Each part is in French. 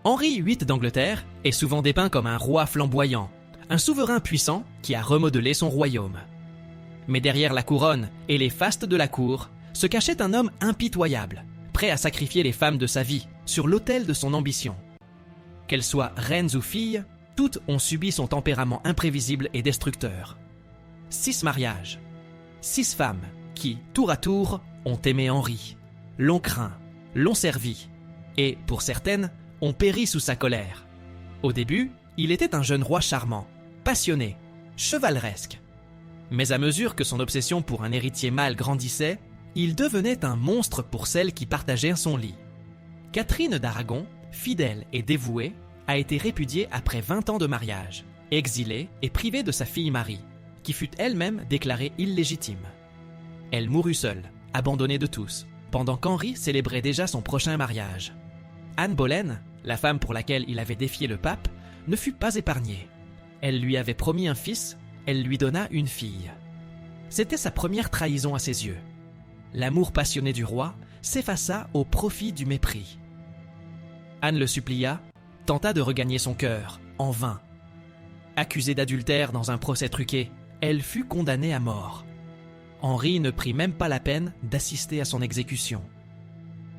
Henri VIII d'Angleterre est souvent dépeint comme un roi flamboyant, un souverain puissant qui a remodelé son royaume. Mais derrière la couronne et les fastes de la cour se cachait un homme impitoyable, prêt à sacrifier les femmes de sa vie sur l'autel de son ambition. Qu'elles soient reines ou filles, toutes ont subi son tempérament imprévisible et destructeur. 6 mariages, 6 femmes qui, tour à tour, ont aimé Henri, l'ont craint, l'ont servi, et, pour certaines, ont péri sous sa colère. Au début, il était un jeune roi charmant, passionné, chevaleresque. Mais à mesure que son obsession pour un héritier mâle grandissait, il devenait un monstre pour celles qui partageaient son lit. Catherine d'Aragon, fidèle et dévouée, a été répudiée après 20 ans de mariage, exilée et privée de sa fille Marie, qui fut elle-même déclarée illégitime. Elle mourut seule, abandonnée de tous, pendant qu'Henri célébrait déjà son prochain mariage. Anne Boleyn, la femme pour laquelle il avait défié le pape, ne fut pas épargnée. Elle lui avait promis un fils, elle lui donna une fille. C'était sa première trahison à ses yeux. L'amour passionné du roi s'effaça au profit du mépris. Anne le supplia, tenta de regagner son cœur, en vain. Accusée d'adultère dans un procès truqué, elle fut condamnée à mort. Henri ne prit même pas la peine d'assister à son exécution.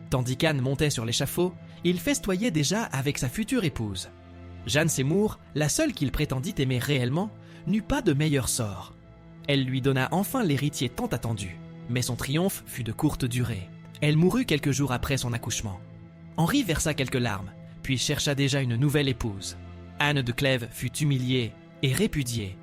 Tandis qu'Anne montait sur l'échafaud, il festoyait déjà avec sa future épouse. Jeanne Seymour, la seule qu'il prétendit aimer réellement, n'eut pas de meilleur sort. Elle lui donna enfin l'héritier tant attendu, mais son triomphe fut de courte durée. Elle mourut quelques jours après son accouchement. Henri versa quelques larmes, puis chercha déjà une nouvelle épouse. Anne de Clèves fut humiliée et répudiée,